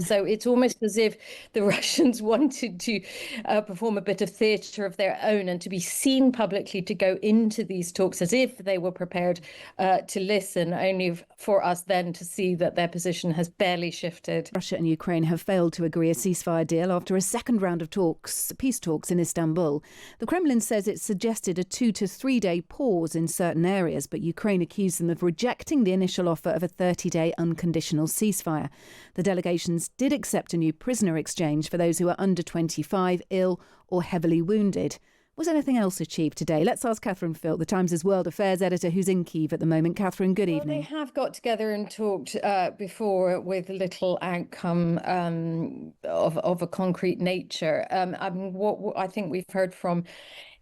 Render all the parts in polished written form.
So it's almost as if the Russians wanted to perform a bit of theatre of their own and to be seen publicly to go into these talks as if they were prepared to listen, only for us then to see that their position has barely shifted. Russia and Ukraine have failed to agree a ceasefire deal after a second round of peace talks in Istanbul. The Kremlin says it suggested a 2 to 3 day pause in certain areas, but Ukraine accused them of rejecting the initial offer of a 30-day unconditional ceasefire. The delegations did accept a new prisoner exchange for those who are under 25, ill or heavily wounded. Was anything else achieved today? Let's ask Catherine Philp, the Times' World Affairs editor, who's in Kyiv at the moment. Catherine, good evening. They have got together and talked before with little outcome of a concrete nature. What I think we've heard from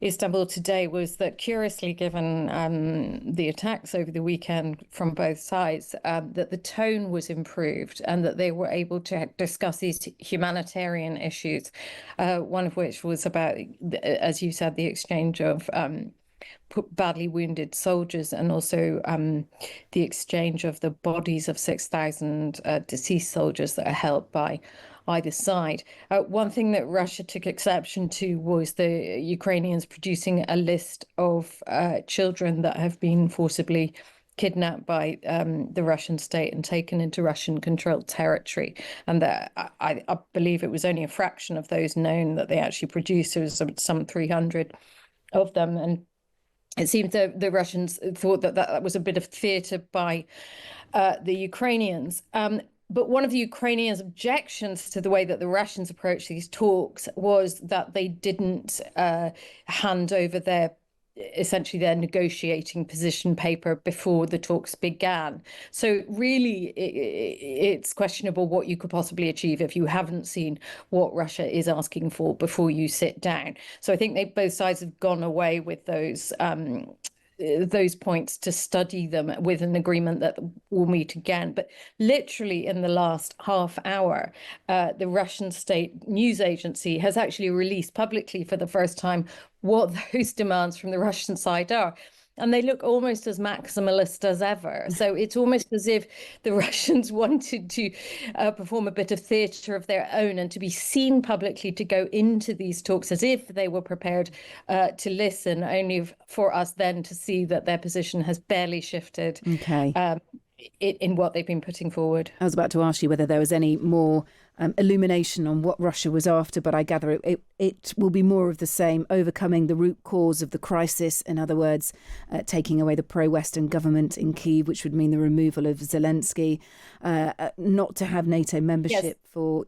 Istanbul today was that, curiously, given the attacks over the weekend from both sides, that the tone was improved and that they were able to discuss these humanitarian issues, one of which was about, as you said, the exchange of badly wounded soldiers and also the exchange of the bodies of 6,000 deceased soldiers that are held by either side. One thing that Russia took exception to was the Ukrainians producing a list of children that have been forcibly kidnapped by the Russian state and taken into Russian-controlled territory. And that I believe it was only a fraction of those known that they actually produced. There was some 300 of them. And it seems that the Russians thought that that was a bit of theatre by the Ukrainians. But one of the Ukrainians' objections to the way that the Russians approached these talks was that they didn't hand over essentially their negotiating position paper before the talks began. So really, it's questionable what you could possibly achieve if you haven't seen what Russia is asking for before you sit down. So I think both sides have gone away with those points to study them with an agreement that we'll meet again. But literally in the last half hour, the Russian state news agency has actually released publicly for the first time what those demands from the Russian side are. And they look almost as maximalist as ever. So it's almost as if the Russians wanted to perform a bit of theatre of their own and to be seen publicly to go into these talks as if they were prepared to listen, only for us then to see that their position has barely shifted. Okay. In what they've been putting forward. I was about to ask you whether there was any more illumination on what Russia was after, but I gather it will be more of the same, overcoming the root cause of the crisis. In other words, taking away the pro-Western government in Kyiv, which would mean the removal of Zelensky, not to have NATO membership, for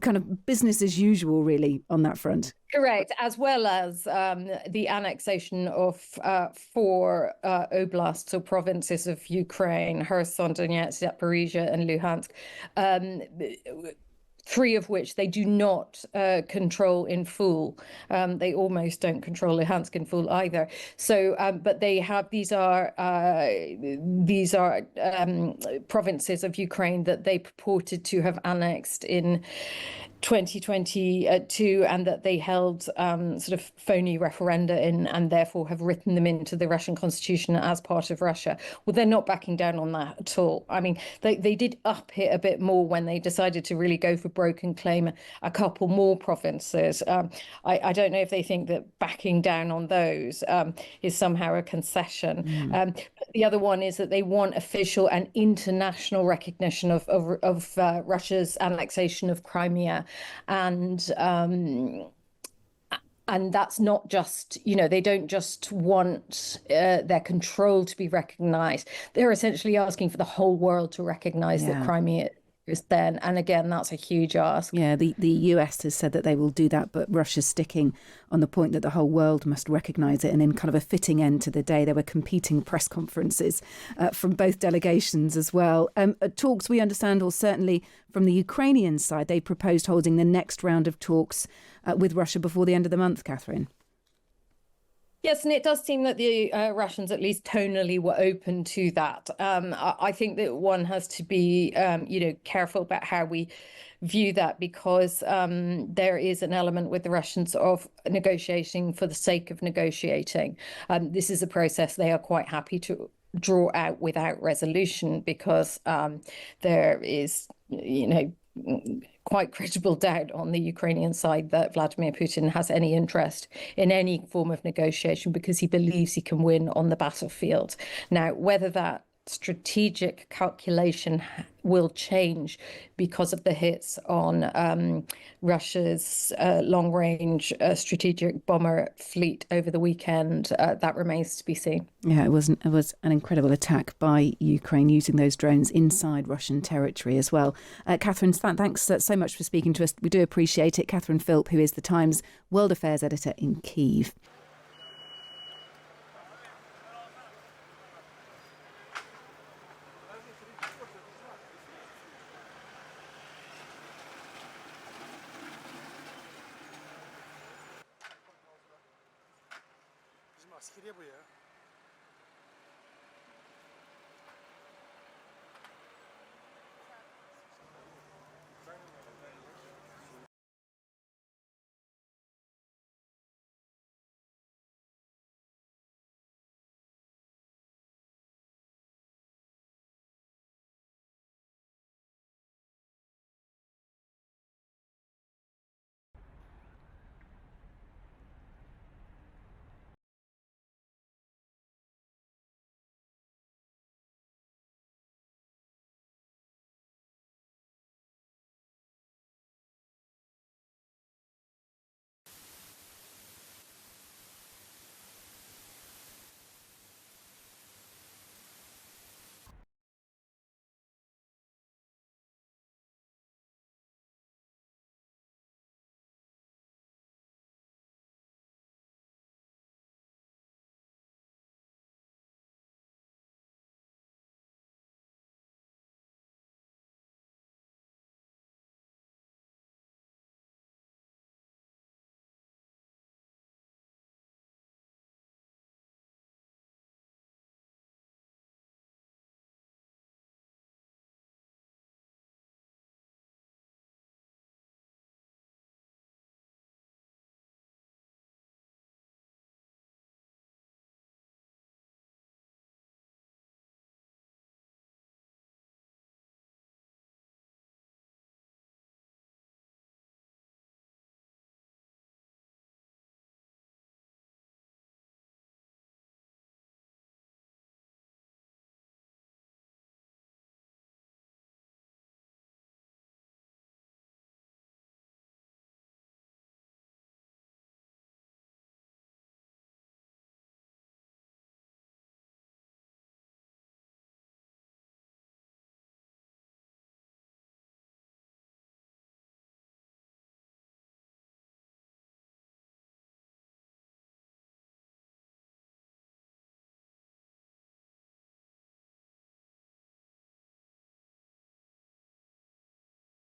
kind of business as usual, really, on that front. Correct, as well as the annexation of 4 oblasts or provinces of Ukraine: Kherson, Donetsk, Zaporizhia and Luhansk. 3 of which they do not control in full. They almost don't control Luhansk in full either. So, but they have these are provinces of Ukraine that they purported to have annexed in 2022, and that they held sort of phony referenda in, and therefore have written them into the Russian constitution as part of Russia. Well, they're not backing down on that at all. I mean, they did up it a bit more when they decided to really go for broke and claim a couple more provinces. I don't know if they think that backing down on those is somehow a concession. The other one is that they want official and international recognition of Russia's annexation of Crimea. And that's not just, they don't just want their control to be recognized. They're essentially asking for the whole world to recognize that Crimea is then. And again, that's a huge ask. Yeah, the US has said that they will do that, but Russia's sticking on the point that the whole world must recognise it. And in kind of a fitting end to the day, there were competing press conferences from both delegations as well. Talks, we understand, or certainly from the Ukrainian side, they proposed holding the next round of talks with Russia before the end of the month, Catherine. Yes, and it does seem that the Russians, at least tonally, were open to that. I think that one has to be, careful about how we view that, because there is an element with the Russians of negotiating for the sake of negotiating. This is a process they are quite happy to draw out without resolution, because there is, quite credible doubt on the Ukrainian side that Vladimir Putin has any interest in any form of negotiation because he believes he can win on the battlefield. Now, whether that strategic calculation will change because of the hits on Russia's long-range strategic bomber fleet over the weekend, that remains to be seen. Yeah, it was an incredible attack by Ukraine using those drones inside Russian territory as well. Catherine, thanks so much for speaking to us. We do appreciate it. Catherine Philp, who is the Times World Affairs editor in Kyiv. Bizim askeriye bu ya.